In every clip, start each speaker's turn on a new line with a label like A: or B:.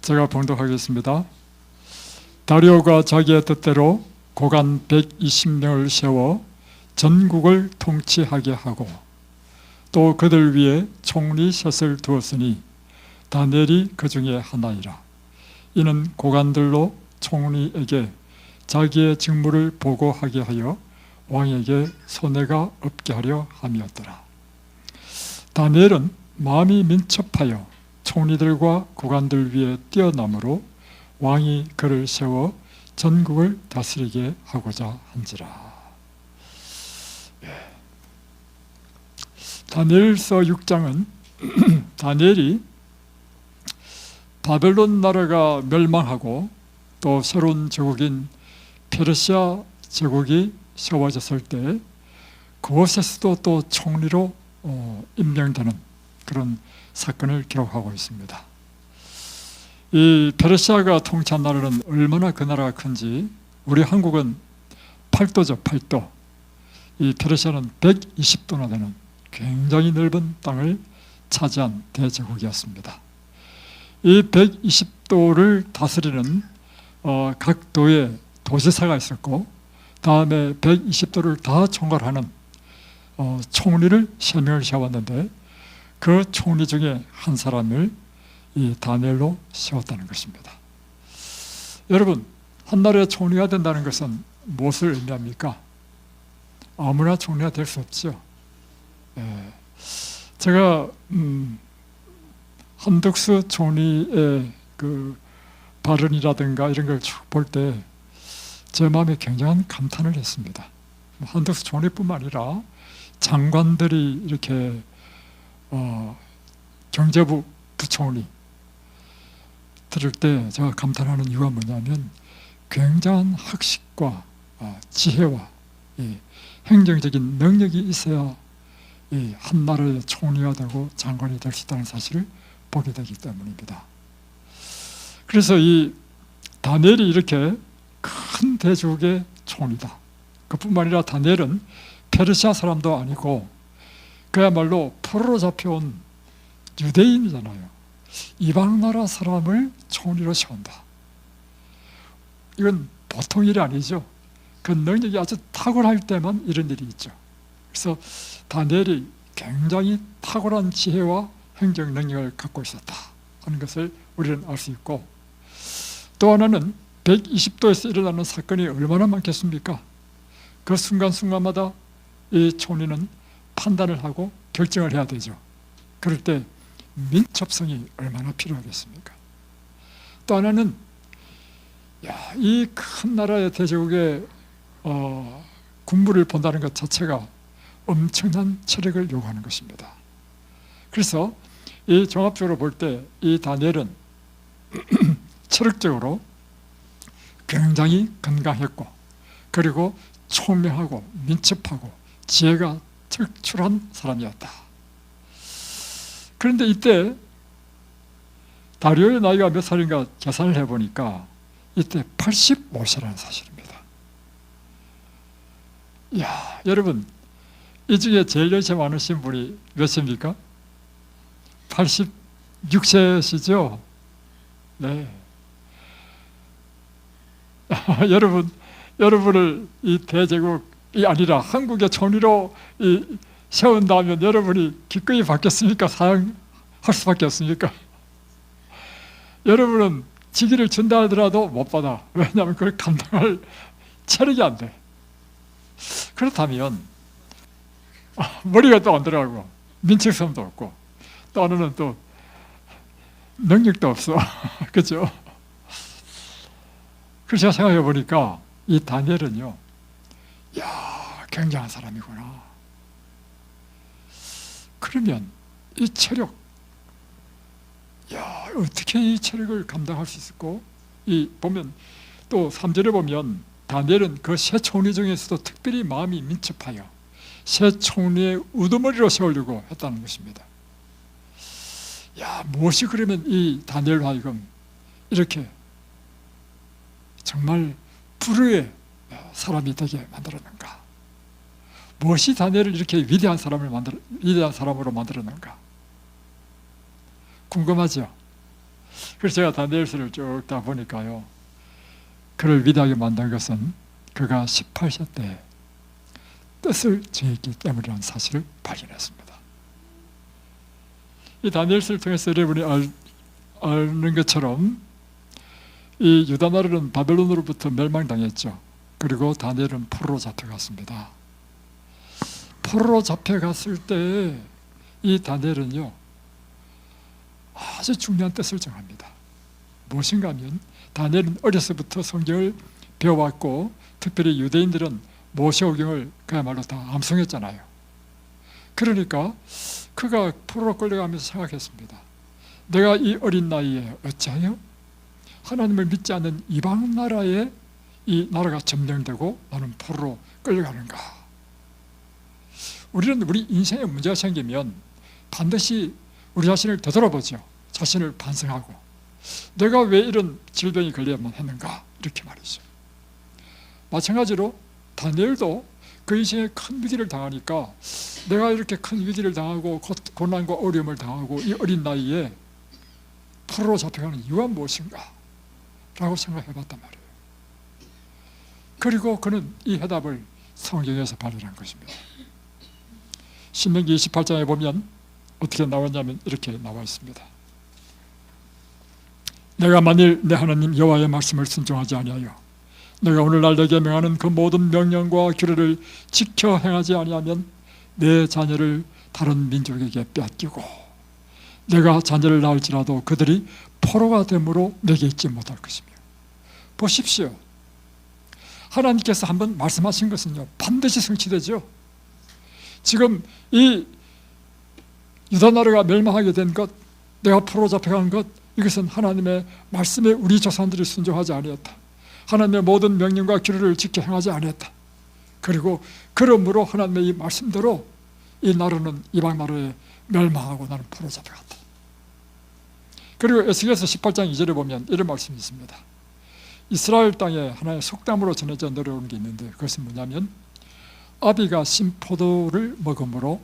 A: 제가 봉독하겠습니다. 다리오가 자기의 뜻대로 고관 120명을 세워 전국을 통치하게 하고 또 그들 위에 총리 셋을 두었으니 다니엘이 그 중에 하나이라. 이는 고관들로 총리에게 자기의 직무를 보고하게 하여 왕에게 손해가 없게 하려 함이었더라. 다니엘은 마음이 민첩하여 총리들과 고관들 위에 뛰어남으로 왕이 그를 세워 전국을 다스리게 하고자 한지라. 다니엘서 6장은 다니엘이 바벨론 나라가 멸망하고 또 새로운 제국인 페르시아 제국이 세워졌을 때 그곳에서도 또 총리로 임명되는 그런 사건을 기록하고 있습니다. 이 페르시아가 통치한 나라는 얼마나 그 나라가 큰지, 우리 한국은 8도죠, 8도. 이 페르시아는 120도나 되는 굉장히 넓은 땅을 차지한 대제국이었습니다. 이 120도를 다스리는 각 도에 도지사가 있었고, 다음에 120도를 다 총괄하는 총리를 3명을 세웠는데, 그 총리 중에 한 사람을 이 다니엘로 세웠다는 것입니다. 여러분, 한 나라의 총리가 된다는 것은 무엇을 의미합니까? 아무나 총리가 될 수 없죠. 제가 한덕수 총리의 그 발언이라든가 이런 걸 쭉 볼 때 제 마음에 굉장한 감탄을 했습니다. 한덕수 총리뿐만 아니라 장관들이 이렇게 경제부 부총리 들을 때 제가 감탄하는 이유가 뭐냐면, 굉장한 학식과 지혜와 행정적인 능력이 있어야 한 나라의 총리가 되고 장관이 될 수 있다는 사실을 보게 되기 때문입니다. 그래서 이 다니엘이 이렇게 큰 대제국의 총리다. 그뿐만 아니라 다니엘은 페르시아 사람도 아니고 그야말로 포로로 잡혀온 유대인이잖아요. 이방 나라 사람을 총리로 세운다. 이건 보통 일이 아니죠. 그 능력이 아주 탁월할 때만 이런 일이 있죠. 그래서 다니엘이 굉장히 탁월한 지혜와 행정 능력을 갖고 있었다 하는 것을 우리는 알 수 있고, 또 하나는 120도에서 일어나는 사건이 얼마나 많겠습니까? 그 순간순간마다 이 총리는 판단을 하고 결정을 해야 되죠. 그럴 때 민첩성이 얼마나 필요하겠습니까? 또 하나는 이 큰 나라의 대제국의 군부를 본다는 것 자체가 엄청난 체력을 요구하는 것입니다. 그래서 이 종합적으로 볼 때 이 다니엘은 체력적으로 굉장히 건강했고, 그리고 총명하고 민첩하고 지혜가 특출한 사람이었다. 그런데 이때 다리오의 나이가 몇 살인가 계산을 해보니까 이때 85세라는 사실입니다. 여러분, 이 중에 제일 연세 많으신 분이 몇 세입니까? 86세시죠? 네. 여러분을 이 대제국이 아니라 한국의 총리로 세운다면 여러분이 기꺼이 받겠습니까? 사양할 수밖에 없습니까? 여러분은 직위를 준다 하더라도 못 받아. 왜냐하면 그걸 감당할 체력이 안 돼. 그렇다면 머리가 또 안 들어가고 민첩성도 없고 또 하나는 또 능력도 없어. 그렇죠? 그래서 제가 생각해 보니까 이 다니엘은요, 굉장한 사람이구나. 그러면 이 체력, 어떻게 이 체력을 감당할 수 있었고, 보면 또 3절에 보면 다니엘은 그 세 총리 중에서도 특별히 마음이 민첩하여 세 총리의 우두머리로 세우려고 했다는 것입니다. 무엇이 그러면 이 다니엘로 하여금 이렇게 정말 불의의 사람이 되게 만들었는가? 무엇이 다니엘을 이렇게 위대한 사람으로 만들었는가? 궁금하죠? 그래서 제가 다니엘서를 쭉 다 보니까요, 그를 위대하게 만든 것은 그가 18세 때 뜻을 정했기 때문이라는 사실을 발견했습니다. 이 다니엘서를 통해서 여러분이 아는 것처럼 이 유다 나라는 바벨론으로부터 멸망당했죠. 그리고 다니엘은 포로로 잡혀갔습니다. 포로로 잡혀갔을 때 이 다니엘은요, 아주 중요한 뜻을 정합니다. 무엇인가 하면 다니엘은 어려서부터 성경을 배워왔고, 특별히 유대인들은 모세오경을 그야말로 다 암송했잖아요. 그러니까 그가 포로로 끌려가면서 생각했습니다. 내가 이 어린 나이에 어찌하여 하나님을 믿지 않는 이방 나라에 이 나라가 점령되고 나는 포로로 끌려가는가. 우리는 우리 인생에 문제가 생기면 반드시 우리 자신을 되돌아보죠. 자신을 반성하고 내가 왜 이런 질병이 걸려야만 했는가, 이렇게 말이죠. 마찬가지로 다니엘도 그 인생에 큰 위기를 당하니까 내가 이렇게 큰 위기를 당하고 고난과 어려움을 당하고 이 어린 나이에 포로로 잡혀가는 이유가 무엇인가 라고 생각해봤단 말이에요. 그리고 그는 이 해답을 성경에서 발견한 것입니다. 신명기 28장에 보면 어떻게 나왔냐면 이렇게 나와 있습니다. 내가 만일 내 하나님 여호와의 말씀을 순종하지 아니하여 내가 오늘날 내게 명하는 그 모든 명령과 규례를 지켜 행하지 아니하면 내 자녀를 다른 민족에게 빼앗기고 내가 자녀를 낳을지라도 그들이 포로가 됨으로 내게 있지 못할 것이며. 보십시오. 하나님께서 한번 말씀하신 것은요, 반드시 성취되죠. 지금 이 유다 나라가 멸망하게 된 것, 내가 포로 잡혀간 것, 이것은 하나님의 말씀에 우리 조상들이 순종하지 아니했다. 하나님의 모든 명령과 규례를 지켜 행하지 아니했다. 그리고 그러므로 하나님의 이 말씀대로 이 나라는 이방 나라에 멸망하고 나는 포로 잡혀갔다. 그리고 에스겔서 18장 2절에 보면 이런 말씀이 있습니다. 이스라엘 땅에 하나의 속담으로 전해져 내려오는 게 있는데, 그것은 뭐냐면 아비가 신 포도를 먹음으로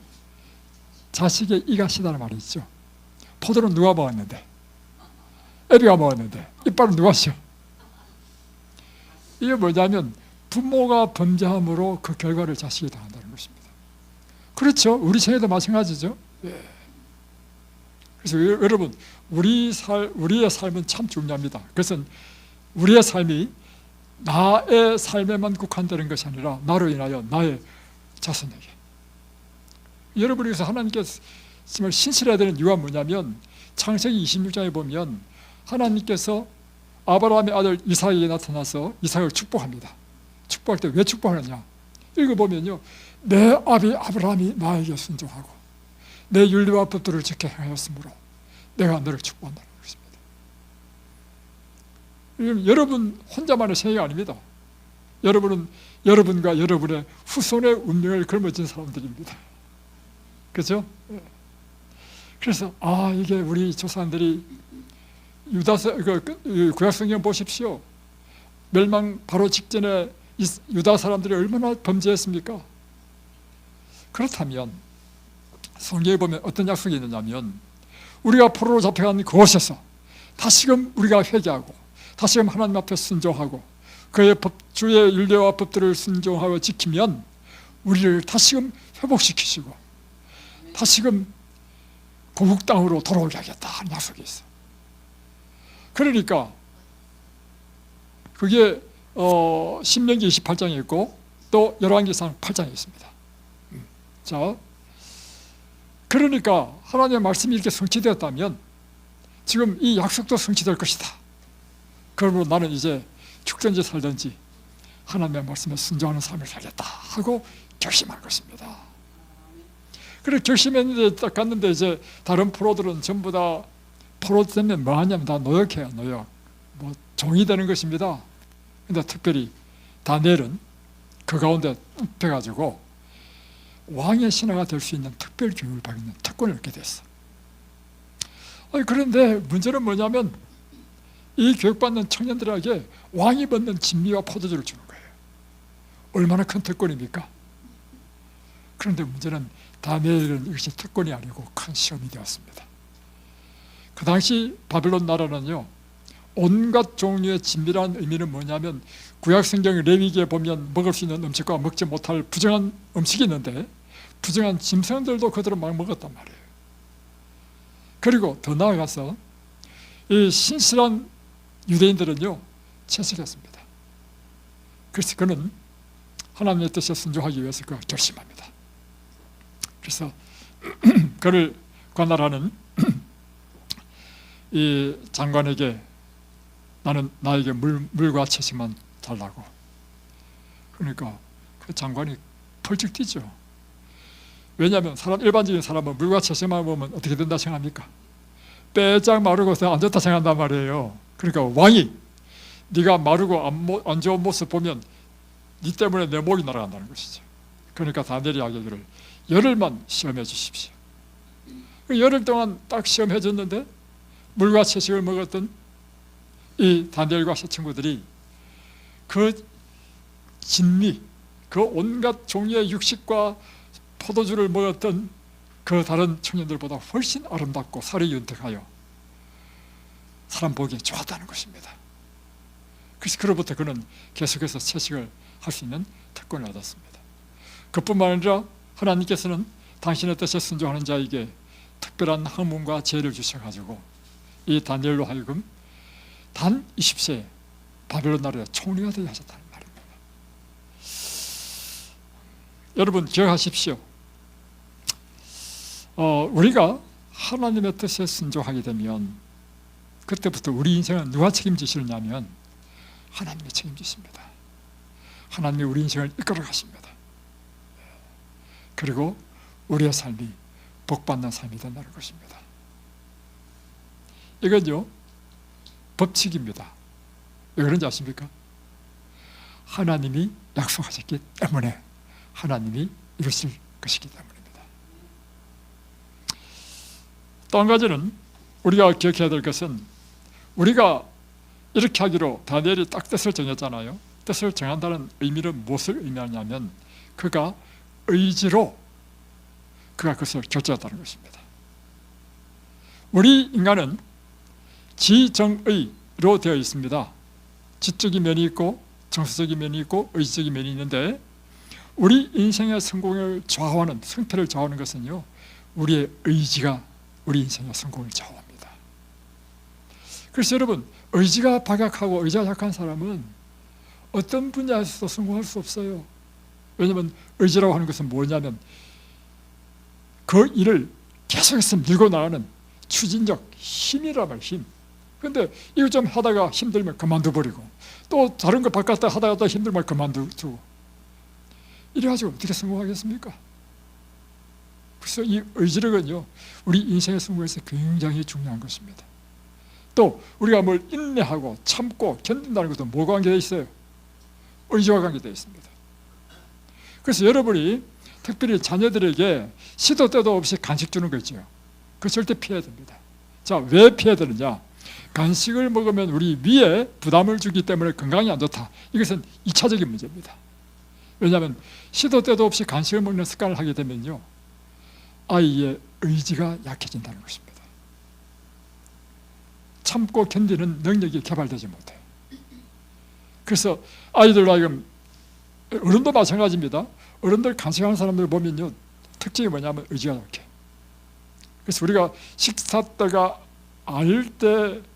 A: 자식의 이가 시다는 말이 있죠. 포도는 누가 먹었는데? 애비가 먹었는데 이빨은 누가 씌어? 이게 뭐냐면 부모가 범죄함으로 그 결과를 자식이 당한다는 것입니다. 그렇죠. 우리 생애도 마찬가지죠. 예. 그래서 여러분, 우리의 삶은 참 중요합니다. 그것은 우리의 삶이 나의 삶에만 국한되는 것이 아니라 나로 인하여 나의 자손에게. 여러분이 그래서 하나님께서 정말 신실해야 되는 이유가 뭐냐면 창세기 26장에 보면 하나님께서 아브라함의 아들 이삭에게 나타나서 이삭을 축복합니다. 축복할 때 왜 축복하느냐? 읽어보면요, 내 아비 아브라함이 나에게 순종하고 내 윤리와 법도를 지켜 행하였으므로 내가 너를 축복한다는 것입니다. 여러분 혼자만의 생애가 아닙니다. 여러분은 여러분과 여러분의 후손의 운명을 걸머진 사람들입니다. 그렇죠? 그래서 이게 우리 조상들이 구약성경 보십시오. 멸망 바로 직전에 유다 사람들이 얼마나 범죄했습니까? 그렇다면 성경에 보면 어떤 약속이 있느냐면 우리가 포로로 잡혀간 그곳에서 다시금 우리가 회개하고 다시금 하나님 앞에 순종하고 그의 주의 율례와 법들을 순종하고 지키면 우리를 다시금 회복시키시고 다시금 고국 땅으로 돌아오게 하겠다 하는 약속이 있어. 그러니까 그게 신명기 28장에 있고 또 열왕기상 8장에 있습니다. 자, 그러니까 하나님의 말씀이 이렇게 성취되었다면 지금 이 약속도 성취될 것이다. 그러므로 나는 이제 죽든지 살든지 하나님의 말씀에 순종하는 삶을 살겠다 하고 결심한 것입니다. 그래 결심했는데 딱 갔는데 이제 다른 프로들은 전부 다 프로 때문에 뭐 하냐면 다 노역해요. 노역. 뭐 종이 되는 것입니다. 근데 특별히 다니엘은 그 가운데 굽혀가지고 왕의 신하가 될 수 있는 특별 교육을 받는 특권을 얻게 됐어. 그런데 문제는 뭐냐면 이 교육받는 청년들에게 왕이 받는 진미와 포도주를 주는 거예요. 얼마나 큰 특권입니까? 그런데 문제는 다니엘은 이것이 특권이 아니고 큰 시험이 되었습니다. 그 당시 바벨론 나라는요, 온갖 종류의 진밀한 의미는 뭐냐면, 구약 성경 레위기에 보면 먹을 수 있는 음식과 먹지 못할 부정한 음식이 있는데 부정한 짐승들도 그대로 막 먹었단 말이에요. 그리고 더 나아가서 이 신실한 유대인들은요, 채식했습니다. 그래서 그는 하나님의 뜻에 순종하기 위해서 그가 결심합니다. 그래서 그를 관할하는 이 장관에게 나에게 물과 채식만 달라고. 그러니까 그 장관이 펄쩍 뛰죠. 왜냐하면 일반적인 사람은 물과 채식만 먹으면 어떻게 된다 생각합니까? 빼짝 마르고 안 좋다 생각한단 말이에요. 그러니까 왕이 네가 마르고 안 좋은 모습 보면 네 때문에 내 목이 날아간다는 것이죠. 그러니까 다니엘이 하기를 열흘만 시험해 주십시오. 열흘 동안 딱 시험해 줬는데 물과 채식을 먹었던 이 다니엘과 세 친구들이 그 진미, 그 온갖 종류의 육식과 포도주를 먹었던 그 다른 청년들보다 훨씬 아름답고 살이 윤택하여 사람 보기에 좋았다는 것입니다. 그래서 그로부터 그는 계속해서 채식을 할 수 있는 특권을 얻었습니다. 그뿐만 아니라 하나님께서는 당신의 뜻에 순종하는 자에게 특별한 학문과 지혜를 주셔가지고 이 다니엘로 하여금 단 20세에 바벨론 나라의 총리가 되게 하셨다는 말입니다. 여러분 기억하십시오. 우리가 하나님의 뜻에 순종하게 되면 그때부터 우리 인생은 누가 책임지시느냐면 하나님이 책임지십니다. 하나님이 우리 인생을 이끌어 가십니다. 그리고 우리의 삶이 복받는 삶이 된다는 것입니다. 이건요 법칙입니다. 왜 그런지 아십니까? 하나님이 약속하셨기 때문에 하나님이 이루실 것이기 때문입니다. 또 한 가지는 우리가 기억해야 될 것은 우리가 이렇게 하기로 다니엘이 딱 뜻을 정했잖아요. 뜻을 정한다는 의미는 무엇을 의미하냐면 그가 의지로 그가 그것을 결정했다는 것입니다. 우리 인간은 지정의로 되어 있습니다. 지적인 면이 있고 정서적인 면이 있고 의지적인 면이 있는데 우리 인생의 성공을 좌우하는, 승패를 좌우하는 것은요 우리의 의지가 우리 인생의 성공을 좌우합니다. 그래서 여러분 의지가 박약하고 의지가 약한 사람은 어떤 분야에서도 성공할 수 없어요. 왜냐하면 의지라고 하는 것은 뭐냐면 그 일을 계속해서 밀고 나가는 추진력, 힘이란 말이에요. 힘. 그런데 이거 좀 하다가 힘들면 그만둬버리고 또 다른 거 바꿨다 하다가 또 힘들면 그만두고 이래가지고 어떻게 성공하겠습니까? 그래서 이 의지력은요 우리 인생의 성공에서 굉장히 중요한 것입니다. 또 우리가 뭘 인내하고 참고 견딘다는 것도 뭐가 관계되어 있어요? 의지와 관계되어 있습니다. 그래서 여러분이 특별히 자녀들에게 시도 때도 없이 간식 주는 거 있죠. 그거 절대 피해야 됩니다. 자, 왜 피해야 되느냐? 간식을 먹으면 우리 위에 부담을 주기 때문에 건강이 안 좋다. 이것은 2차적인 문제입니다. 왜냐하면 시도 때도 없이 간식을 먹는 습관을 하게 되면요 아이의 의지가 약해진다는 것입니다. 참고 견디는 능력이 개발되지 못해요. 그래서 아이들로 하여금, 어른도 마찬가지입니다. 어른들 간식하는 사람들 보면요 특징이 뭐냐면 의지가 약해. 그래서 우리가 식사 때가 아닐 때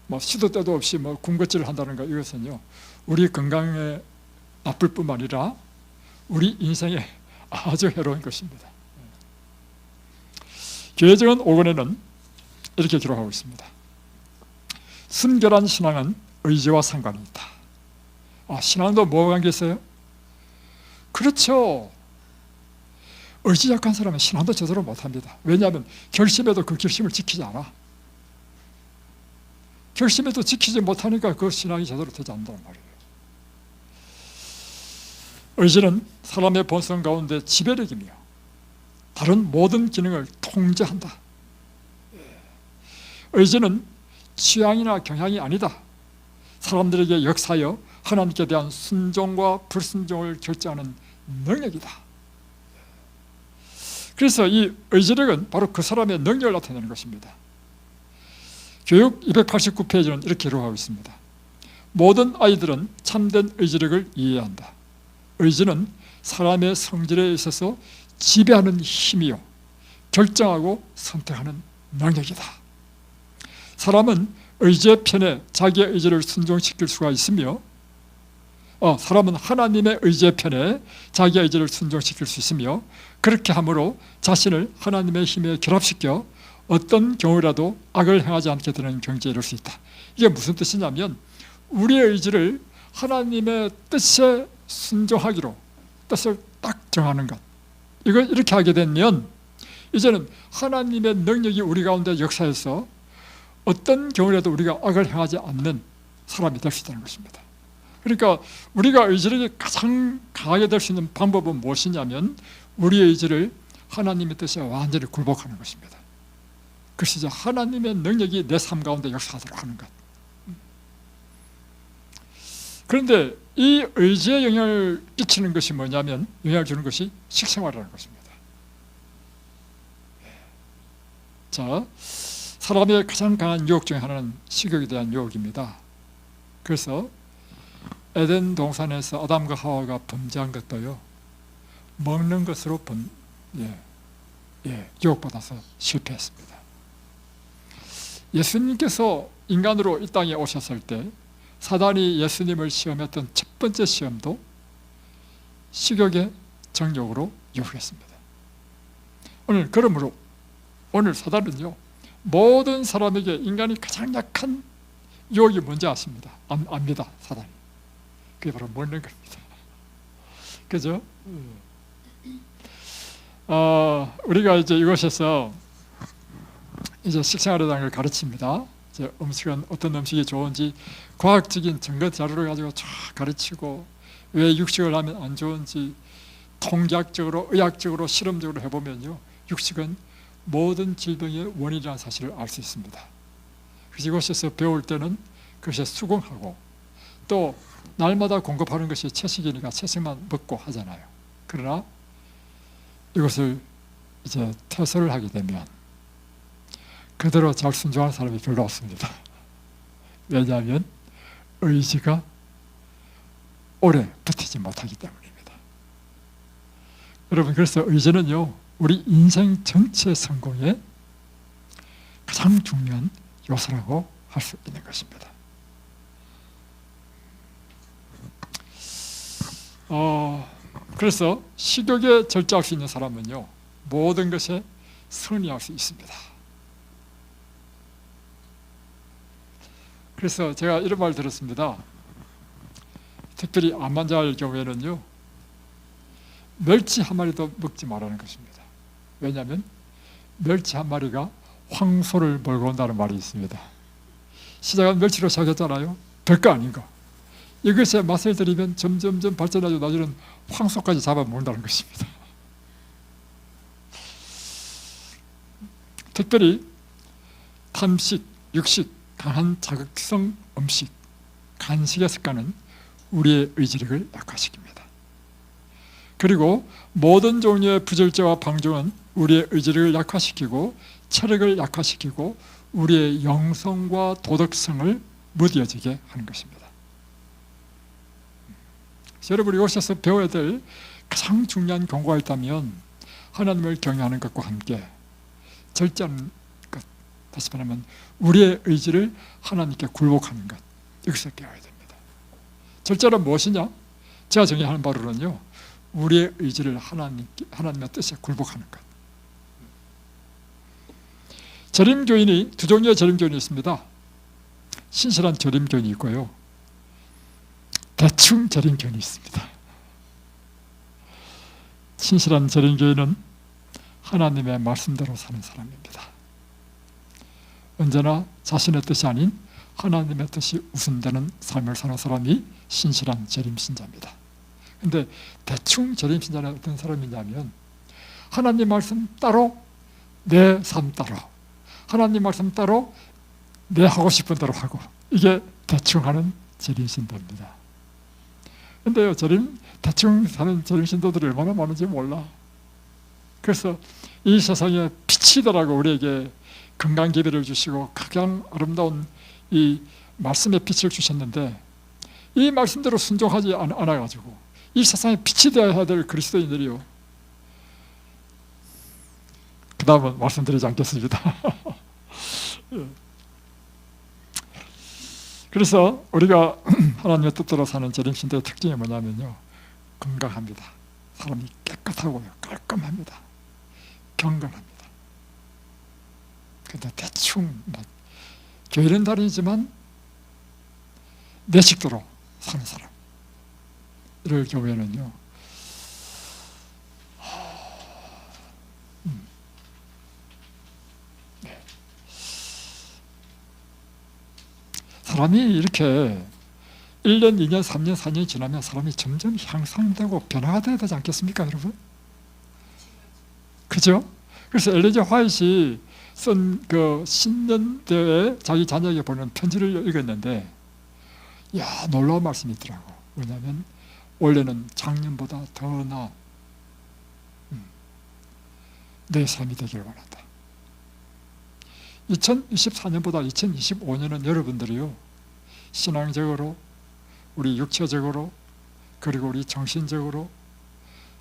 A: 뭐 시도 때도 없이 뭐 군것질을 한다는 것, 이것은요 우리 건강에 나쁠 뿐만 아니라 우리 인생에 아주 해로운 것입니다. 교회적인 5권에는 이렇게 기록하고 있습니다. 순결한 신앙은 의지와 상관이 있다. 신앙도 뭐와 관계 있어요? 그렇죠. 의지 약한 사람은 신앙도 제대로 못합니다. 왜냐하면 결심해도 그 결심을 지키지 않아. 결심해도 지키지 못하니까 그 신앙이 제대로 되지 않는단 말이에요. 의지는 사람의 본성 가운데 지배력이며 다른 모든 기능을 통제한다. 의지는 취향이나 경향이 아니다. 사람들에게 역사하여 하나님께 대한 순종과 불순종을 결정하는 능력이다. 그래서 이 의지력은 바로 그 사람의 능력을 나타내는 것입니다. 교육 289페이지는 이렇게 기록하고 있습니다. 모든 아이들은 참된 의지력을 이해해야 한다. 의지는 사람의 성질에 있어서 지배하는 힘이요, 결정하고 선택하는 능력이다. 사람은 의지의 편에 자기의 의지를 순종시킬 수가 있으며, 사람은 하나님의 의지의 편에 자기의 의지를 순종시킬 수 있으며, 그렇게 함으로 자신을 하나님의 힘에 결합시켜 어떤 경우라도 악을 행하지 않게 되는 경지에 이를 수 있다. 이게 무슨 뜻이냐면, 우리의 의지를 하나님의 뜻에 순종하기로 뜻을 딱 정하는 것, 이걸 이렇게 하게 되면 이제는 하나님의 능력이 우리 가운데 역사해서 어떤 경우라도 우리가 악을 행하지 않는 사람이 될 수 있다는 것입니다. 그러니까 우리가 의지력이 가장 강하게 될 수 있는 방법은 무엇이냐면, 우리의 의지를 하나님의 뜻에 완전히 굴복하는 것입니다. 그것이 이제 하나님의 능력이 내 삶 가운데 역사하도록 하는 것. 그런데 이 의지에 영향을 끼치는 것이 뭐냐면, 영향을 주는 것이 식생활이라는 것입니다. 자, 사람의 가장 강한 유혹 중에 하나는 식욕에 대한 유혹입니다. 그래서 에덴 동산에서 아담과 하와가 범죄한 것도요, 먹는 것으로 유혹받아서 실패했습니다. 예수님께서 인간으로 이 땅에 오셨을 때 사단이 예수님을 시험했던 첫 번째 시험도 식욕의 정욕으로 유혹했습니다. 그러므로 오늘 사단은요, 모든 사람에게 인간이 가장 약한 유혹이 뭔지 아십니다. 압니다, 사단이. 그게 바로 먹는 겁니다. 그죠? 우리가 이제 이곳에서 이제 식생활에 대한 걸 가르칩니다. 이제 음식은 어떤 음식이 좋은지 과학적인 증거 자료를 가지고 쫙 가르치고, 왜 육식을 하면 안 좋은지 통계학적으로, 의학적으로, 실험적으로 해보면요, 육식은 모든 질병의 원인이라는 사실을 알 수 있습니다. 그래서 이곳에서 배울 때는 그것에 수긍하고, 또 날마다 공급하는 것이 채식이니까 채식만 먹고 하잖아요. 그러나 이것을 이제 퇴소를 하게 되면 그대로 잘 순종하는 사람이 별로 없습니다. 왜냐하면 의지가 오래 버티지 못하기 때문입니다. 여러분, 그래서 의지는요, 우리 인생 전체 성공의 가장 중요한 요소라고 할 수 있는 것입니다. 그래서 식욕에 절제할 수 있는 사람은요, 모든 것에 승리할 수 있습니다. 그래서 제가 이런 말 들었습니다. 특별히 암 환자의 경우에는요, 멸치 한 마리도 먹지 말라는 것입니다. 왜냐하면 멸치 한 마리가 황소를 몰고 온다는 말이 있습니다. 시작은 멸치로 시작했잖아요. 별거 아닌 거. 이것에 맛을 들이면 점점점 발전하고 나중에는 황소까지 잡아먹는다는 것입니다. 특별히 탐식, 육식, 강한 자극성 음식, 간식의 습관은 우리의 의지력을 약화시킵니다. 그리고 모든 종류의 부절제와 방종은 우리의 의지력을 약화시키고 체력을 약화시키고 우리의 영성과 도덕성을 무뎌지게 하는 것입니다. 여러분이 이곳에서 배워야 될 가장 중요한 경고가 있다면, 하나님을 경외하는 것과 함께 절제하는 것, 다시 말하면 우리의 의지를 하나님께 굴복하는 것, 여기서 깨워야 됩니다. 절제는 무엇이냐? 제가 정의하는 바로는요, 우리의 의지를 하나님의 뜻에 굴복하는 것. 재림교인이 두 종류의 재림교인이 있습니다. 신실한 재림교인이 있고요, 대충 재림교인이 있습니다. 신실한 재림교인은 하나님의 말씀대로 사는 사람입니다. 언제나 자신의 뜻이 아닌 하나님의 뜻이 우선되는 삶을 사는 사람이 신실한 재림신자입니다. 그런데 대충 재림신자는 어떤 사람이냐면, 하나님 말씀 따로 내 삶 따로, 하나님 말씀 따로 내 하고 싶은 대로 하고, 이게 대충 하는 재림신도입니다. 근데요, 대충 사는 재림신도들이 얼마나 많은지 몰라. 그래서 이 세상에 빛이더라고 우리에게 건강 기회를 주시고 가장 아름다운 이 말씀의 빛을 주셨는데 이 말씀대로 순종하지 않아가지고 이 세상에 빛이 되어야 될 그리스도인들이요. 그 다음은 말씀드리지 않겠습니다. 그래서 우리가 하나님의 뜻대로 사는 재림신도의 특징이 뭐냐면요, 건강합니다. 사람이 깨끗하고요, 깔끔합니다. 경건합니다. 근데 대충 교회는 다르지만 내 식대로 사는 사람, 이를 교회는요 사람이 이렇게 1년, 2년, 3년, 4년이 지나면 사람이 점점 향상되고 변화가 돼야 되지 않겠습니까, 여러분? 그죠? 그래서 엘렌 G 화이트이 쓴 그 신년대에 자기 자녀에게 보낸 편지를 읽었는데, 야, 놀라운 말씀이 있더라고. 뭐냐면, 원래는 작년보다 더 나은 내 삶이 되길 원한다. 2024년보다 2025년은 여러분들이요, 신앙적으로, 우리 육체적으로, 그리고 우리 정신적으로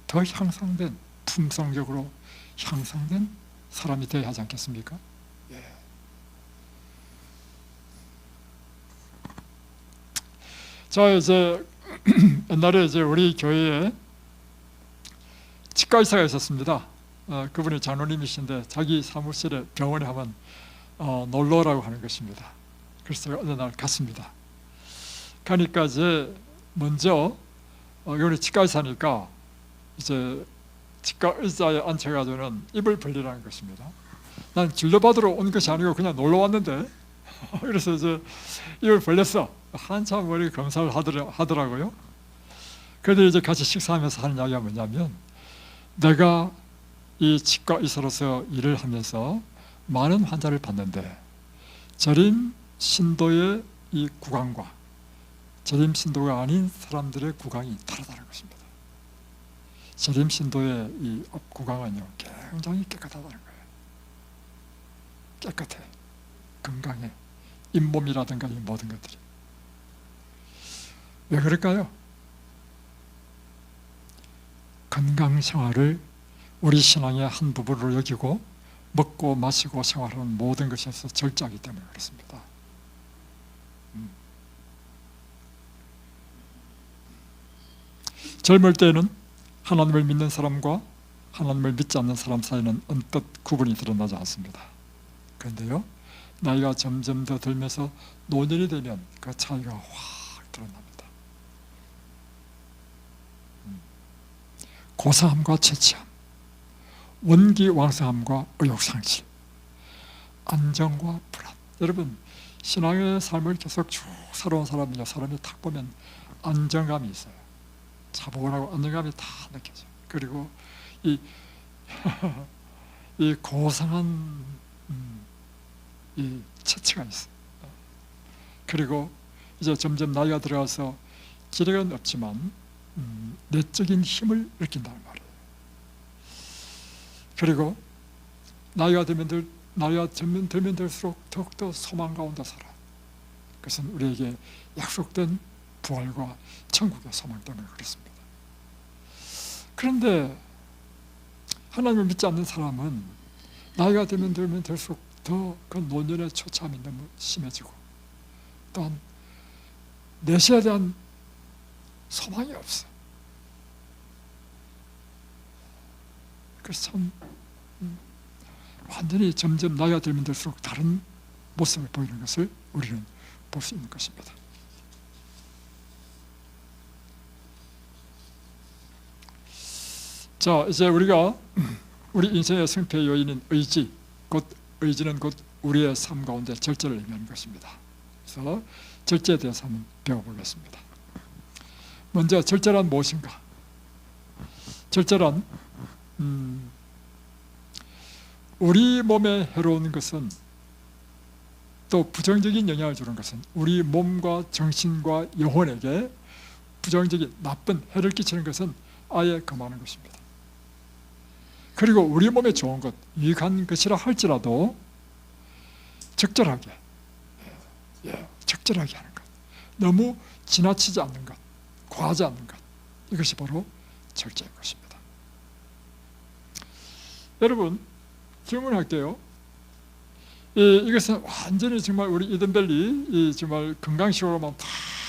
A: 더 향상된, 품성적으로 향상된 사람이 되어야 하지 않겠습니까? 예. 자, 이제 옛날에 이제 우리 교회에 치과의사가 있었습니다. 그분이 장로님이신데 자기 사무실에 병원에 하면 놀러라고 하는 것입니다. 그래서 제가 어느 날 갔습니다. 가니까 이제 먼저 여기 치과의사니까 이제 치과 의자에 앉혀가지고는 입을 벌리라는 것입니다. 난 진료받으러 온 것이 아니고 그냥 놀러 왔는데 그래서 이제 입을 벌렸어. 한참 머리 검사를 하더라고요. 그런데 이제 같이 식사하면서 하는 이야기가 뭐냐면, 내가 이 치과 의사로서 일을 하면서 많은 환자를 봤는데 저림 신도의 이 구강과 저림 신도가 아닌 사람들의 구강이 다르다는 것입니다. 저림 신도의 이 구강은요, 굉장히 깨끗하다는 거예요. 깨끗해, 건강해, 잇몸이라든가 이 모든 것들이. 왜 그럴까요? 건강 생활을 우리 신앙의 한 부분으로 여기고 먹고 마시고 생활하는 모든 것에서 절제하기 때문에 그렇습니다. 젊을 때는 하나님을 믿는 사람과 하나님을 믿지 않는 사람 사이는 언뜻 구분이 드러나지 않습니다. 그런데요, 나이가 점점 더 들면서 노년이 되면 그 차이가 확 드러납니다. 고사함과 채취함, 원기왕성함과 의욕상실, 안정과 불안. 여러분, 신앙의 삶을 계속 쭉 살아온 사람은요, 사람이 딱 보면 안정감이 있어요. 차분하고 안정감이 다 느껴져요. 그리고 이 고상한 이 체취가 있어요. 그리고 이제 점점 나이가 들어가서 기력은 없지만 내적인 힘을 느낀다는 말이에요. 그리고 나이가 점점 들면 들수록 더욱더 소망 가운데 살아요. 그것은 우리에게 약속된 부활과 천국의 소망 때문에 그렇습니다. 그런데 하나님을 믿지 않는 사람은 나이가 들면 들수록 더 그 노년의 초참이 너무 심해지고, 또한 내시에 대한 소망이 없어. 그래서 참 완전히 점점 나이가 들면 들수록 다른 모습을 보이는 것을 우리는 볼 수 있는 것입니다. 자, 이제 우리가 우리 인생의 승패의 요인인 의지, 의지는 곧 우리의 삶 가운데 절제를 의미하는 것입니다. 그래서 절제에 대해서 한번 배워보겠습니다. 먼저 절제란 무엇인가? 절제란 우리 몸에 해로운 것은, 또 부정적인 영향을 주는 것은 우리 몸과 정신과 영혼에게 부정적인 나쁜 해를 끼치는 것은 아예 금하는 것입니다. 그리고 우리 몸에 좋은 것, 유익한 것이라 할지라도 적절하게, 적절하게 하는 것, 너무 지나치지 않는 것, 과하지 않는 것, 이것이 바로 절제인 것입니다. 여러분, 질문할게요. 이것은 완전히 정말 우리 이든밸리 정말 건강식으로만 다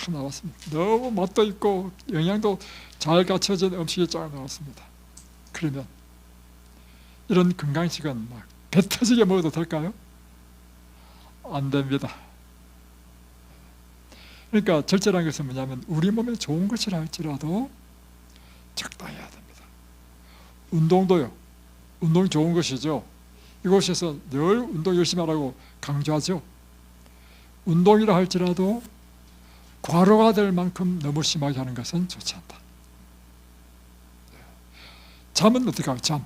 A: 나왔습니다. 너무 맛도 있고 영양도 잘 갖춰진 음식이 쫙 나왔습니다. 그러면 이런 건강식은 막 배 터지게 먹어도 될까요? 안 됩니다. 그러니까 절제라는 것은 뭐냐면 우리 몸에 좋은 것이라 할지라도 적당히 해야 됩니다. 운동도요. 운동 좋은 것이죠. 이곳에서 늘 운동 열심히 하라고 강조하죠. 운동이라 할지라도 과로가 될 만큼 너무 심하게 하는 것은 좋지 않다. 잠은 어떻게 할까요?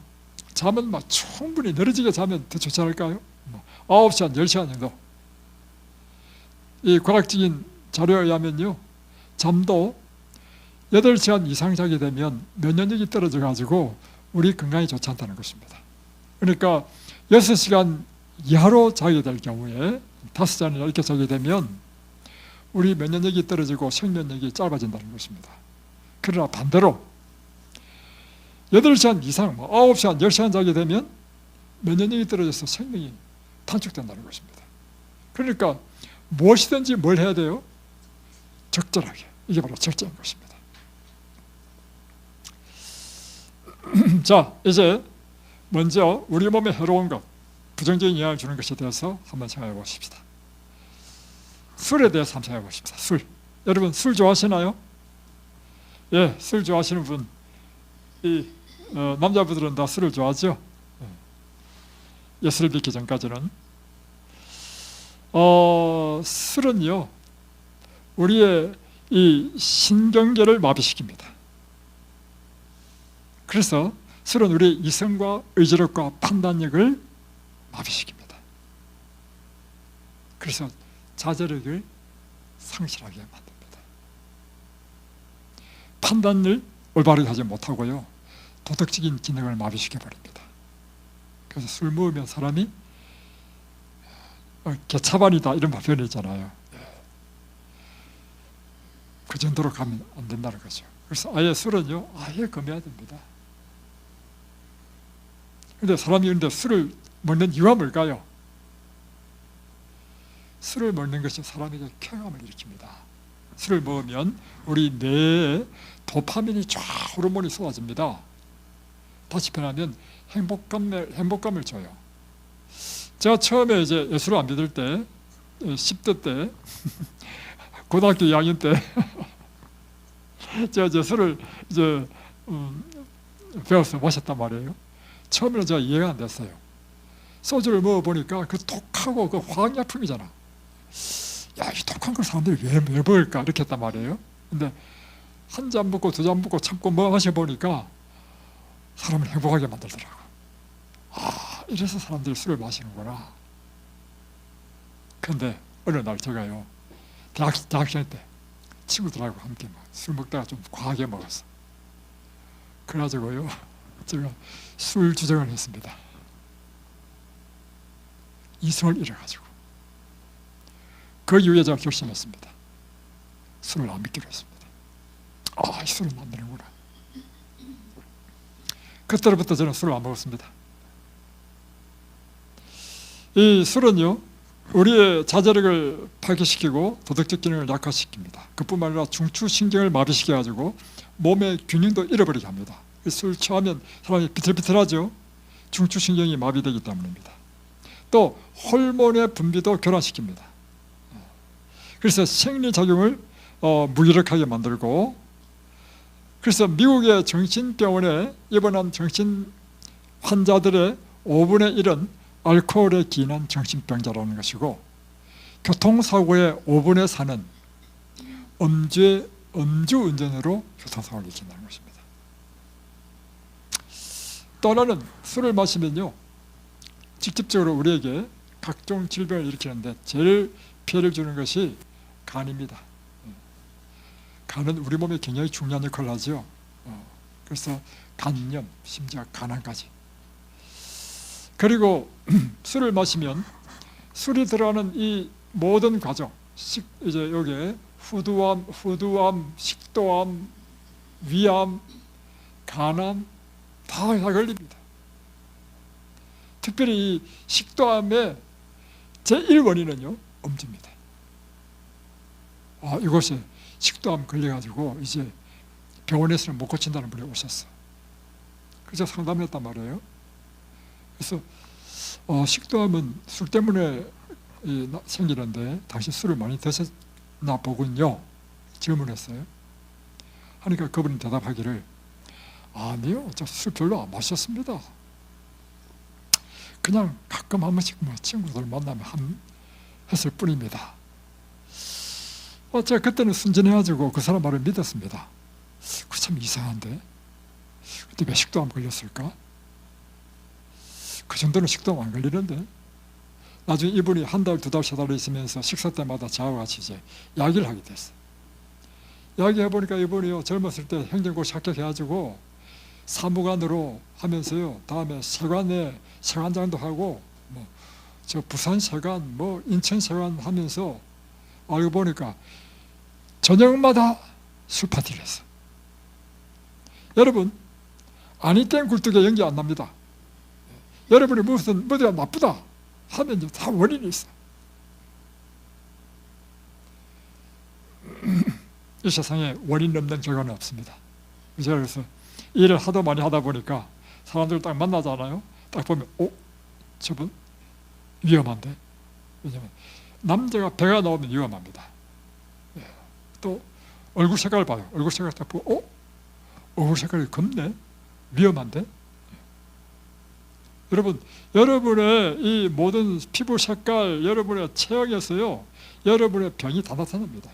A: 잠은 막 충분히 늘어지게 자면 더 좋지 않을까요? 9시간, 10시간 정도. 이 과학적인 자료에 의하면요, 잠도 8시간 이상 자게 되면 면역력이 떨어져 가지고 우리 건강에 좋지 않다는 것입니다. 그러니까 6시간 이하로 자게 될 경우에 5시간이나 이렇게 자게 되면 우리 면역력이 떨어지고 생명력이 짧아진다는 것입니다. 그러나 반대로 8시간 이상, 9시간, 10시간 자게 되면 면역력이 떨어져서 생명이 단축된다는 것입니다. 그러니까 무엇이든지 뭘 해야 돼요? 적절하게. 이게 바로 절제인 것입니다. 자, 이제 먼저 우리 몸에 해로운 것, 부정적인 영향을 주는 것에 대해서 한번 생각해 보십시다. 술에 대해서 한번 생각해 보십시다. 술. 여러분, 술 좋아하시나요? 예, 술 좋아하시는 분, 남자분들은 다 술을 좋아하죠? 예수를 믿기 전까지는. 술은요, 우리의 이 신경계를 마비시킵니다. 그래서 술은 우리의 이성과 의지력과 판단력을 마비시킵니다. 그래서 자제력을 상실하게 만듭니다. 판단을 올바르게 하지 못하고요, 도덕적인 기능을 마비시켜버립니다. 그래서 술 먹으면 사람이 개차반이다 이런 표현이 있잖아요. 그 정도로 가면 안 된다는 거죠. 그래서 아예 술은요, 아예 금해야 됩니다. 그런데 사람이 그런데 술을 먹는 이유가 뭘까요? 술을 먹는 것이 사람에게 쾌감을 일으킵니다. 술을 먹으면 우리 뇌에 도파민이 쫙 호르몬이 쏟아집니다. 다시 표현하면 행복감을 줘요. 제가 처음에 이제 예수를 안 믿을 때, 10대 때, 고등학교 2학년 때, 제가 이제 술을 이제 배워서 마셨단 말이에요. 처음에는 제가 이해가 안 됐어요. 소주를 먹어보니까 그 독하고 그 화학약품이잖아. 야, 이 독한 걸 사람들이 왜 먹을까? 이렇게 했단 말이에요. 근데 한 잔 먹고 두 잔 먹고 참고 마셔보니까 사람을 행복하게 만들더라고. 아, 이래서 사람들이 술을 마시는구나. 근데 어느 날 제가요, 대학생 때 친구들하고 함께 술 먹다가 좀 과하게 먹었어. 그래가지고요, 제가 술 주정을 했습니다. 이성을 잃어가지고. 그 이후에 제가 결심했습니다. 술을 안 믿기로 했습니다. 아, 이 술은 안 되는구나. 그때부터 저는 술을 안 먹었습니다. 이 술은요, 우리의 자제력을 파괴시키고 도덕적 기능을 약화시킵니다. 그뿐만 아니라 중추신경을 마비시켜가지고 몸의 균형도 잃어버리게 합니다. 술 취하면 사람이 비틀비틀하죠. 중추신경이 마비되기 때문입니다. 또 호르몬의 분비도 교란시킵니다. 그래서 생리작용을 무기력하게 만들고, 그래서 미국의 정신병원에 입원한 정신 환자들의 5분의 1은 알코올에 기인한 정신병자라는 것이고, 교통사고의 5분의 4는 음주운전으로 교통사고를 일으킨다는 것입니다. 또 하나는 술을 마시면요, 직접적으로 우리에게 각종 질병을 일으키는데 제일 피해를 주는 것이 간입니다. 간은 우리 몸에 굉장히 중요한 역할을 하죠. 그래서 간염, 심지어 간암까지. 그리고 술을 마시면 술이 들어가는 이 모든 과정, 이제 여기에 후두암, 식도암, 위암, 간암 다 걸립니다. 특별히 이 식도암의 제1원인은요, 음주입니다. 이곳에 식도암 걸려가지고 이제 병원에서는 못 고친다는 분이 오셨어. 그래서 상담했단 말이에요. 그래서 식도암은 술 때문에 생기는데 당신 술을 많이 드셨나 보군요, 질문했어요. 하니까 그분이 대답하기를, 아니요, 저 술 별로 안 마셨습니다. 그냥 가끔 한 번씩 뭐 친구들 만나면 했을 뿐입니다. 제가 그때는 순진해가지고 그 사람 말을 믿었습니다. 그 참 이상한데, 그때 왜 식도암 걸렸을까? 그 정도는 식도암 안 걸리는데. 나중에 이분이 한 달, 두 달, 세 달 있으면서 식사 때마다 저하고 같이 이제 이야기를 하게 됐어요. 이야기해보니까 이분이요, 젊었을 때 행정고시 합격해가지고 사무관으로 하면서요, 다음에 세관에 세관장도 하고, 뭐 저 부산 세관, 뭐 인천 세관 하면서 알고 보니까 저녁마다 술 파티를 했어. 여러분, 아니 땡 굴뚝에 연기 안 납니다. 여러분이 무슨 뭐가 나쁘다 하면 다 원인이 있어. 이 세상에 원인 없는 결과는 없습니다. 그래서 일을 하도 많이 하다 보니까 사람들 딱 만나잖아요. 딱 보면 저분 위험한데. 왜냐면 남자가 배가 나오면 위험합니다. 또 얼굴 색깔을 봐요. 얼굴 색깔 딱 보고 얼굴 색깔이 검네? 위험한데? 여러분, 여러분의 이 모든 피부 색깔, 여러분의 체형에서요, 여러분의 병이 다 나타납니다.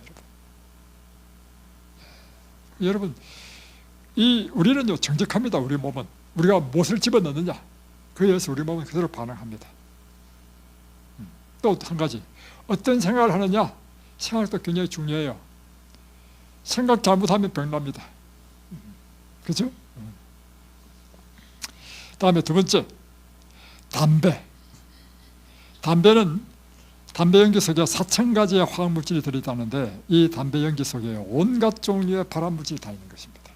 A: 여러분, 우리는요, 정직합니다. 우리 몸은. 우리가 무엇을 집어넣느냐, 그에 의해서 우리 몸은 그대로 반응합니다. 또 한 가지, 어떤 생각을 하느냐, 생각도 굉장히 중요해요. 생각 잘못하면 병납니다. 그죠? 다음에 두 번째, 담배는 담배 연기 속에 4,000가지의 화학물질이 들어있다는데, 이 담배 연기 속에 온갖 종류의 발암물질이 다 있는 것입니다.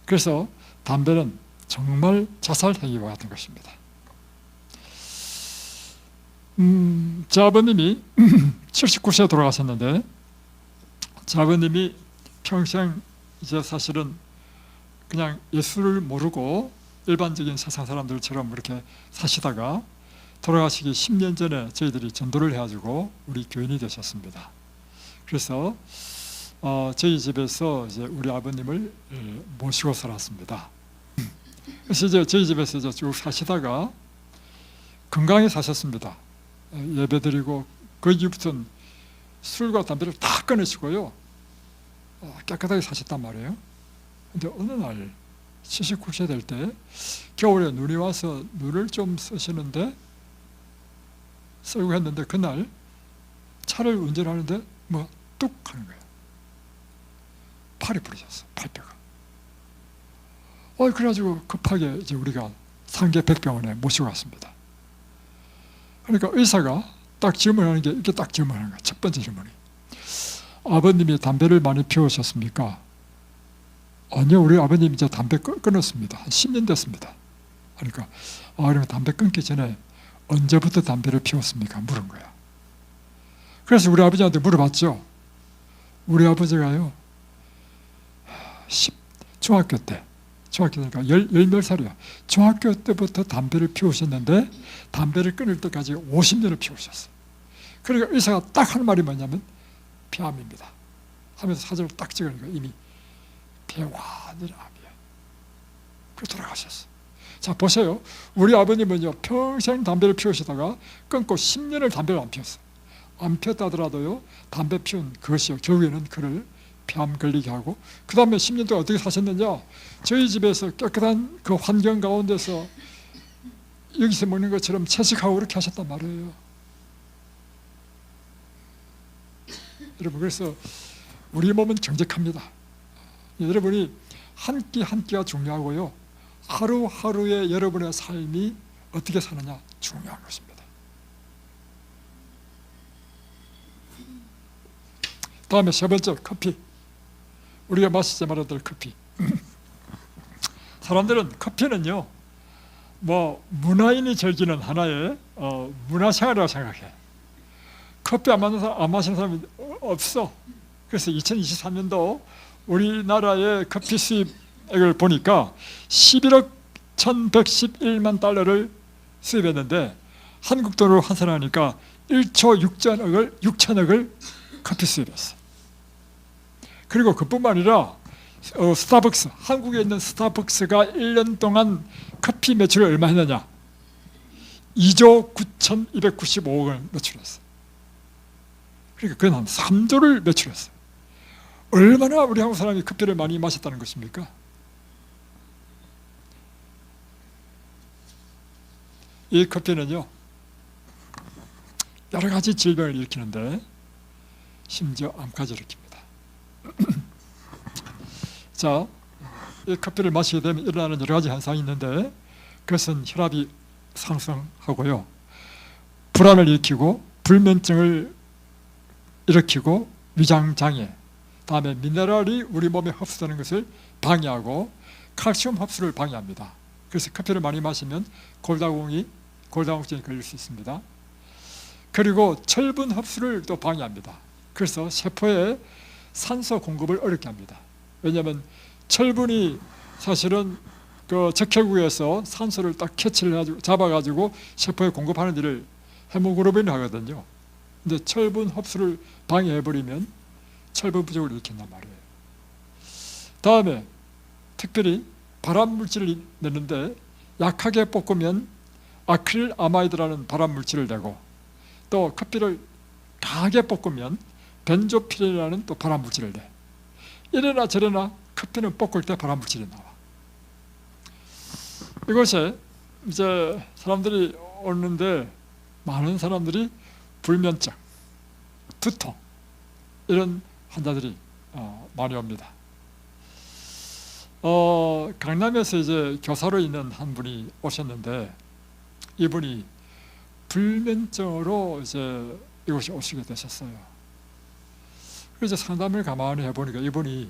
A: 그래서 담배는 정말 자살 행위와 같은 것입니다. 제 아버님이 79세에 돌아가셨는데, 제 아버님이 평생 이제 사실은 그냥 예수를 모르고 일반적인 세상 사람들처럼 그렇게 사시다가 돌아가시기 10년 전에 저희들이 전도를 해가지고 우리 교인이 되셨습니다. 그래서 저희 집에서 이제 우리 아버님을 모시고 살았습니다. 그래서 이제 저희 집에서 이제 쭉 사시다가 건강히 사셨습니다. 예배드리고 그 이후부터는 술과 담배를 다 끊으시고요, 깨끗하게 사셨단 말이에요. 근데 어느 날 79세 될 때 겨울에 눈이 와서 눈을 좀 쓰시는데 쓰고 했는데, 그날 차를 운전하는데 뭐 뚝 하는 거예요. 팔이 부러졌어, 팔뼈가. 그래가지고 급하게 이제 우리가 상계백병원에 모시고 갔습니다. 그러니까 의사가 딱 질문하는 게 이렇게 딱 질문하는 거야. 첫 번째 질문이, 아버님이 담배를 많이 피우셨습니까? 아니요, 우리 아버님이 이제 담배 끊었습니다. 한 10년 됐습니다. 그러니까 그러면 담배 끊기 전에 언제부터 담배를 피웠습니까? 물은 거야. 그래서 우리 아버지한테 물어봤죠. 우리 아버지가요, 중학교 때니까 열몇 살이야. 중학교 때부터 담배를 피우셨는데 담배를 끊을 때까지 50년을 피우셨어요. 그러니까 의사가 딱 한 말이 뭐냐면 폐암입니다 하면서 사진을 딱 찍으니까 이미 폐완의 암이에요. 그래서 돌아가셨어요. 자, 보세요. 우리 아버님은요, 평생 담배를 피우시다가 끊고 10년을 담배를 안 피웠어요. 안 피웠다 하더라도요, 담배 피운 그것이요, 결국에는 그를 폐암 걸리게 하고, 그 다음에 10년 동안 어떻게 사셨느냐, 저희 집에서 깨끗한 그 환경 가운데서 여기서 먹는 것처럼 채식하고 그렇게 하셨단 말이에요. 여러분, 그래서 우리 몸은 정직합니다. 여러분이 한 끼 한 끼가 중요하고요, 하루하루의 여러분의 삶이 어떻게 사느냐 중요한 것입니다. 다음에 세 번째, 커피. 우리가 마시자 말아들 커피. 사람들은 커피는요, 뭐 문화인이 즐기는 하나의 문화생활이라고 생각해. 커피 안 마시는 사람이 없어. 그래서 2023년도 우리나라의 커피 수입액을 보니까 11억 1111만 달러를 수입했는데 한국 돈으로 환산하니까 1조 6천억을 커피 수입했어. 그리고 그뿐만 아니라 스타벅스, 한국에 있는 스타벅스가 1년 동안 커피 매출을 얼마 했느냐? 2조 9,295억을 매출했어. 그러니까 그건 한 3조를 매출했어. 얼마나 우리 한국 사람이 커피를 많이 마셨다는 것입니까? 이 커피는요, 여러 가지 질병을 일으키는데 심지어 암까지 일으킵니다. 자, 이 커피를 마시게 되면 일어나는 여러 가지 현상이 있는데 그것은 혈압이 상승하고요, 불안을 일으키고 불면증을 일으키고 위장장애, 다음에 미네랄이 우리 몸에 흡수되는 것을 방해하고 칼슘 흡수를 방해합니다. 그래서 커피를 많이 마시면 골다공증이 걸릴 수 있습니다. 그리고 철분 흡수를 또 방해합니다. 그래서 세포에 산소 공급을 어렵게 합니다. 왜냐하면 철분이 사실은 그 적혈구에서 산소를 딱 캐치를 해가지고 잡아가지고 세포에 공급하는 일을 헤모글로빈이 하거든요. 근데 철분 흡수를 방해해버리면 철분 부족을 일으킨단 말이에요. 다음에 특별히 발암물질을 내는데 약하게 볶으면 아크릴아마이드라는 발암물질을 내고, 또 커피를 강하게 볶으면 벤조필이라는 또 발암물질을 내. 이래나 저래나 커피는 볶을 때 발암물질이 나와. 이것에 이제 사람들이 오는데 많은 사람들이 불면증, 두통 이런 환자들이 많이 옵니다. 강남에서 이제 교사로 있는 한 분이 오셨는데 이분이 불면증으로 이제 이곳에 오시게 되셨어요. 그래서 상담을 가만히 해보니까 이분이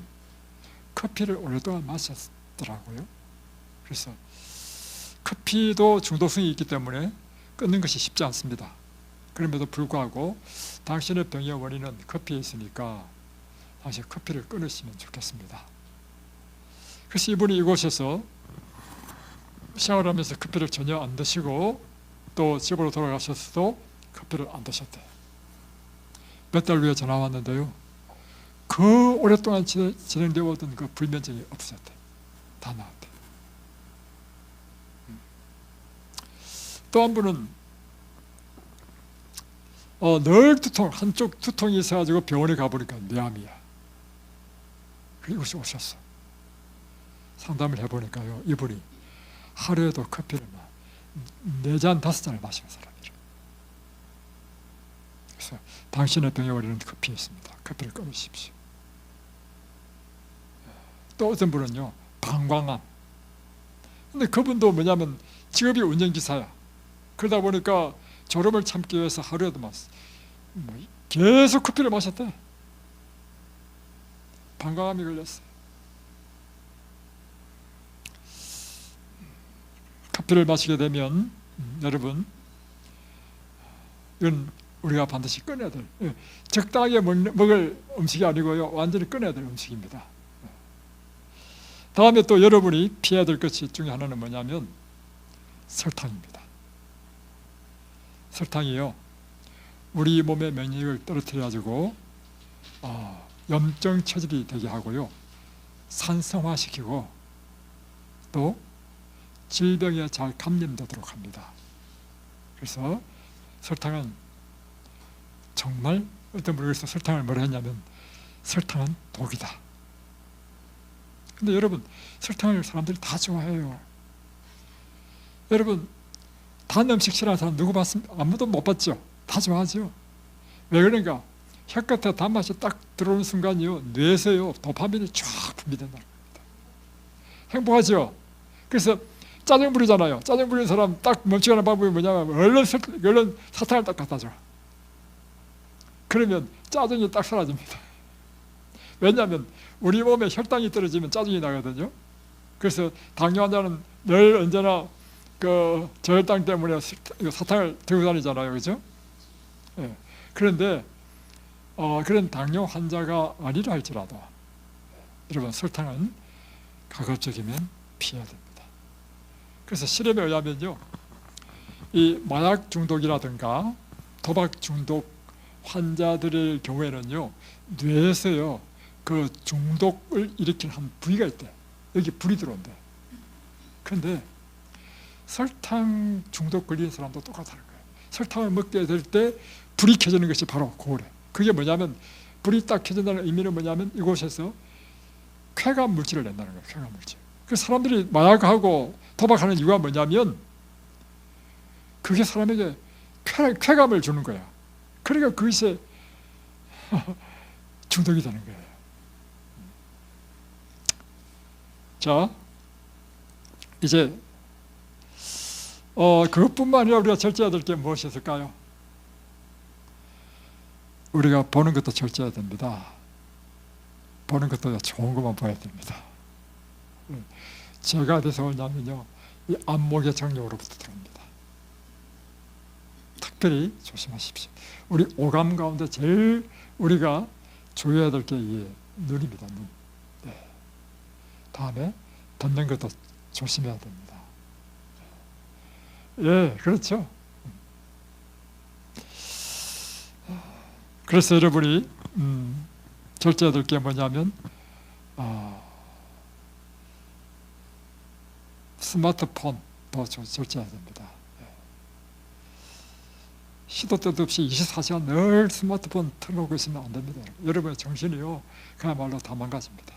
A: 커피를 오랫동안 마셨더라고요. 그래서 커피도 중독성이 있기 때문에 끊는 것이 쉽지 않습니다. 그럼에도 불구하고 당신의 병의 원인은 커피에 있으니까 당신 커피를 끊으시면 좋겠습니다. 그래서 이분이 이곳에서 샤워를 하면서 커피를 전혀 안 드시고 또 집으로 돌아가셨어도 커피를 안 드셨대요. 몇 달 후에 전화 왔는데요, 그 오랫동안 진행되어 오던 그 불면증이 없었대요. 다 나았대요. 또 한 분은 늘 두통, 한쪽 두통이 있어가지고 병원에 가보니까 뇌암이야. 이곳에 오셨어. 상담을 해보니까요, 이분이 하루에도 커피를 4잔, 5잔을 마시는 사람이에요. 그래서 당신의 병에 원인은 커피에 있습니다. 커피를 끊으십시오. 또 어떤 분은요, 방광암. 근데 그분도 뭐냐면 직업이 운전기사야. 그러다 보니까 졸음을 참기 위해서 하루에도 계속 커피를 마셨대. 방광암이 걸렸어요. 커피를 마시게 되면 여러분, 이건 우리가 반드시 끊어야 될, 적당하게 먹을 음식이 아니고요, 완전히 끊어야 될 음식입니다. 다음에 또 여러분이 피해야 될 것 중에 하나는 뭐냐면 설탕입니다. 설탕이요, 우리 몸의免疫을 떨어뜨려가지고 염증 체질이 되게 하고요, 산성화시키고 또 질병에 잘 감염되도록 합니다. 그래서 설탕은 정말, 어떤 분이 그래서 설탕을 뭐라 했냐면 설탕은 독이다. 근데 여러분, 설탕을 사람들이 다 좋아해요. 여러분, 단 음식 싫어하는 사람 누구 봤습니까? 아무도 못 봤죠? 다 좋아하죠? 왜 그런가? 혀끝에 단맛이 딱 들어오는 순간이요, 뇌에서요 도파민이 쫙 분비된다는 겁니다. 행복하죠? 그래서 짜증 부리잖아요. 짜증 부리는 사람 딱 멈추는 방법이 뭐냐면 얼른 사탕을 딱 갖다 줘. 그러면 짜증이 딱 사라집니다. 왜냐하면 우리 몸에 혈당이 떨어지면 짜증이 나거든요. 그래서 당뇨 환자는 늘 언제나 그 저혈당 때문에 사탕을 들고 다니잖아요, 그렇죠? 예. 그런데 그런 당뇨 환자가 아니라 할지라도 여러분, 설탕은 가급적이면 피해야 됩니다. 그래서 실험에 의하면요, 이 마약 중독이라든가 도박 중독 환자들의 경우에는요, 뇌에서요 그 중독을 일으키는 한 부위가 있대. 여기 불이 들어온대. 그런데 설탕 중독 걸린 사람도 똑같다는 거예요. 설탕을 먹게 될 때 불이 켜지는 것이 바로 그거래. 그게 뭐냐면, 불이 딱 켜진다는 의미는 뭐냐면 이곳에서 쾌감 물질을 낸다는 거예요. 쾌감 물질. 그 사람들이 마약하고 도박하는 이유가 뭐냐면 그게 사람에게 쾌감을 주는 거야. 그러니까 그것에 중독이 되는 거예요. 자, 이제 그것뿐만 아니라 우리가 절제해야 될 게 무엇이 있을까요? 우리가 보는 것도 절제해야 됩니다. 보는 것도 좋은 것만 봐야 됩니다. 제가 어디서 오냐면요, 이 안목의 정욕으로부터 들어옵니다. 특별히 조심하십시오. 우리 오감 가운데 제일 우리가 조여야 될 게 이 눈입니다. 눈. 네. 다음에 듣는 것도 조심해야 됩니다. 예, 그렇죠. 그래서 여러분이 절제해야 될 게 뭐냐면 스마트폰도 절제해야 됩니다. 시도 때도 없이 24시간 늘 스마트폰 틀어놓고 있으면 안 됩니다. 여러분의 정신이요, 그야말로 다 망가집니다.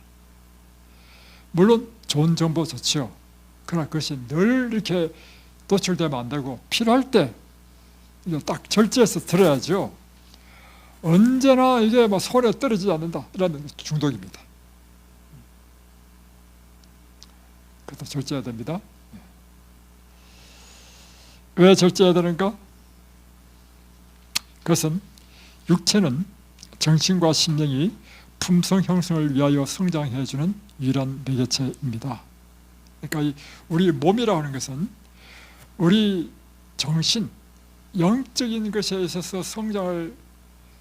A: 물론 좋은 정보 좋지요. 그러나 그것이 늘 이렇게 노출되면 안 되고, 필요할 때 딱 절제해서 들어야죠. 언제나 이게 막 손에 떨어지지 않는다, 이런 중독입니다. 그것도 절제해야 됩니다. 왜 절제해야 되는가? 그것은 육체는 정신과 심령이 품성 형성을 위하여 성장해주는 유일한 매개체입니다. 그러니까 우리 몸이라고 하는 것은 우리 정신, 영적인 것에 있어서 성장을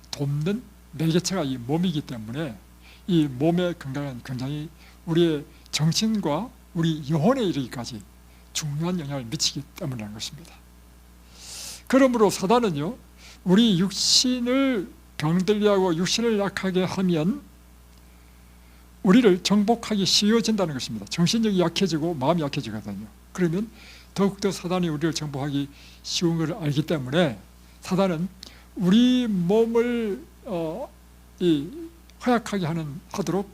A: 돕는 매개체가 이 몸이기 때문에 이 몸의 건강은 굉장히 우리의 정신과 우리 영혼에 이르기까지 중요한 영향을 미치기 때문이라는 것입니다. 그러므로 사단은요, 우리 육신을 병들게 하고 육신을 약하게 하면 우리를 정복하기 쉬워진다는 것입니다. 정신력이 약해지고 마음이 약해지거든요. 그러면 더욱더 사단이 우리를 정복하기 쉬운 것을 알기 때문에 사단은 우리 몸을 허약하게 하도록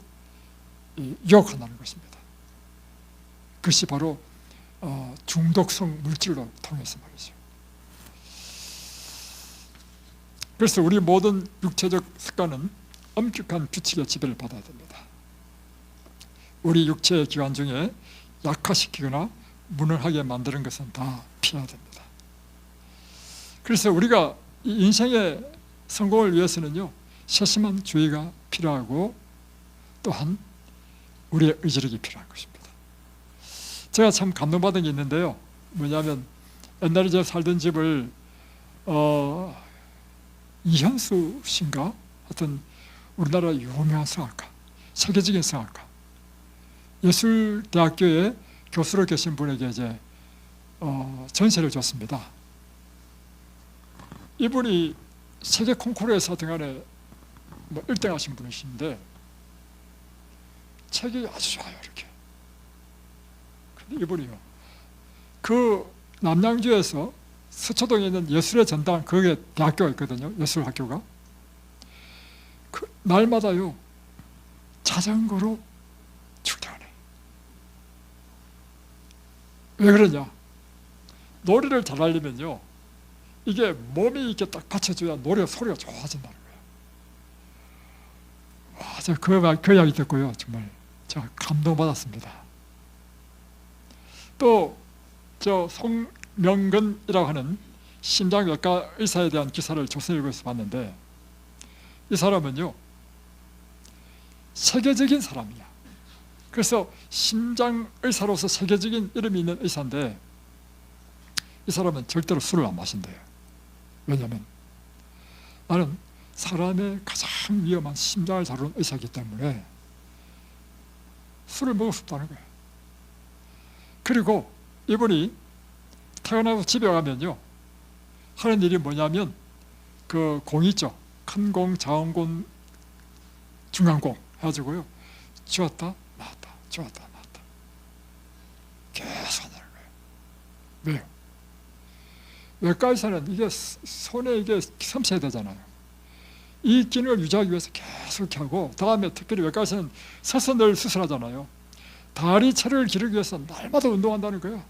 A: 유혹한다는 것입니다. 그것이 바로 중독성 물질로 통해서 말이죠. 그래서 우리 모든 육체적 습관은 엄격한 규칙의 지배를 받아야 됩니다. 우리 육체의 기관 중에 약화시키거나 무능하게 만드는 것은 다 피해야 됩니다. 그래서 우리가 이 인생의 성공을 위해서는요, 세심한 주의가 필요하고 또한 우리의 의지력이 필요한 것입니다. 제가 참 감동받은 게 있는데요, 뭐냐면 옛날에 제가 살던 집을 이현수 씨인가? 하여튼 우리나라 유명한 성악가, 세계적인 성악가, 예술대학교에 교수로 계신 분에게 이제 전세를 줬습니다. 이분이 세계 콩쿠르에서 등간에 1등 하신 분이신데 책이 아주 좋아요, 이렇게. 근데 이분이요, 그 남양주에서 서초동에 있는 예술의 전당, 거기에 대학교가 있거든요, 예술학교가. 그 날마다요 자전거로 출퇴근해. 왜 그러냐? 노래를 잘하려면요, 이게 몸이 이렇게 딱 받쳐줘야 노래 소리가 좋아진다는 거예요. 와, 제가 그 이야기 듣고요, 정말 제가 감동받았습니다. 또 저 송명근이라고 하는 심장외과 의사에 대한 기사를 조선일보에서 봤는데, 이 사람은요 세계적인 사람이야. 그래서 심장의사로서 세계적인 이름이 있는 의사인데 이 사람은 절대로 술을 안 마신대요. 왜냐하면 나는 사람의 가장 위험한 심장을 다루는 의사이기 때문에 술을 먹을 수 없다는 거예요. 그리고 이분이 태어나서 집에 가면요 하는 일이 뭐냐면 그 공 있죠. 큰 공, 작은 공, 중간 공 해가지고요 쥐었다 놨다 쥐었다 놨다 계속 하는 거예요. 왜요? 외과의사는 이게 손에 이게 섬세해야 되잖아요. 이 기능을 유지하기 위해서 계속 이렇게 하고, 다음에 특별히 외과의사는 서서 늘 수술하잖아요. 다리 체력을 기르기 위해서 날마다 운동한다는 거예요.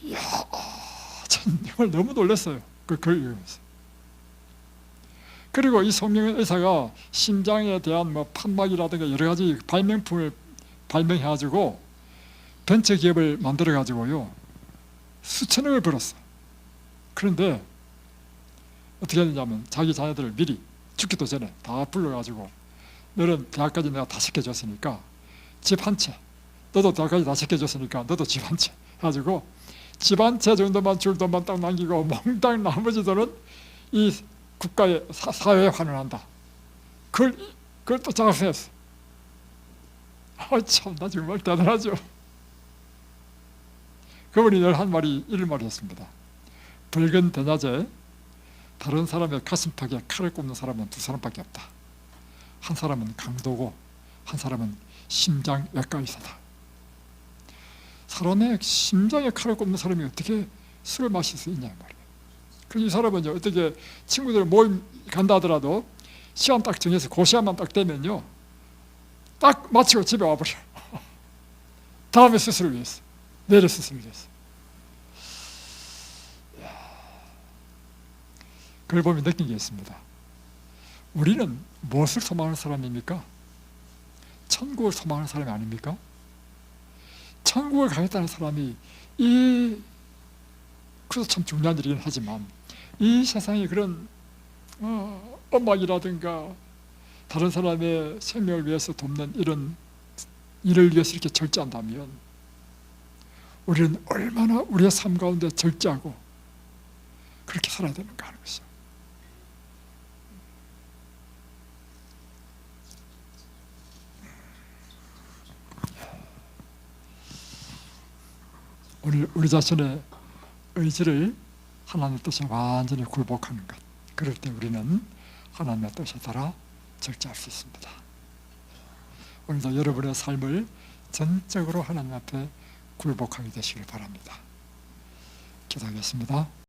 A: 이야, 전 정말 너무 놀랐어요. 그걸 읽으면서. 그리고 이 송명현 의사가 심장에 대한 뭐 판막이라든가 여러 가지 발명품을 발명해가지고 벤처기업을 만들어가지고요 수천억을 벌었어. 그런데 어떻게 했냐면 자기 자녀들을 미리 죽기도 전에 다 불러가지고 너는 대학까지 내가 다 시켜줬으니까 집 한 채, 너도 대학까지 다 시켜줬으니까 너도 집 한 채 해가지고 집 한 채 정도만 줄 돈만 딱 남기고 몽땅 나머지 돈은 이 국가에 사회에 환원한다. 그걸 또 작성했어. 참, 나 정말 대단하죠. 그분이 늘 한 말이 이런 말을 했습니다. 붉은 대낮에 다른 사람의 가슴팍에 칼을 꼽는 사람은 두 사람밖에 없다. 한 사람은 강도고 한 사람은 심장외과 의사다. 사람의 심장에 칼을 꼽는 사람이 어떻게 술을 마실 수 있냐 말이에요. 그래서 이 사람은 어떻게 친구들 모임 간다 하더라도 시간 딱 정해서 그 시간만 딱 되면요 딱 마치고 집에 와버려. 다음에 수술을 위해서, 내일 수술을 위해서. 그걸 보면 느낀 게 있습니다. 우리는 무엇을 소망하는 사람입니까? 천국을 소망하는 사람이 아닙니까? 천국을 가겠다는 사람이 그래서 참 중요한 일이긴 하지만 이 세상에 그런 엄마이라든가 다른 사람의 생명을 위해서 돕는 이런 일을 위해서 이렇게 절제한다면 우리는 얼마나 우리의 삶 가운데 절제하고 그렇게 살아야 되는가 하는 것이죠. 오늘 우리 자신의 의지를 하나님의 뜻에 완전히 굴복하는 것, 그럴 때 우리는 하나님의 뜻에 따라 절제할 수 있습니다. 오늘도 여러분의 삶을 전적으로 하나님 앞에 굴복하게 되시길 바랍니다. 기도하겠습니다.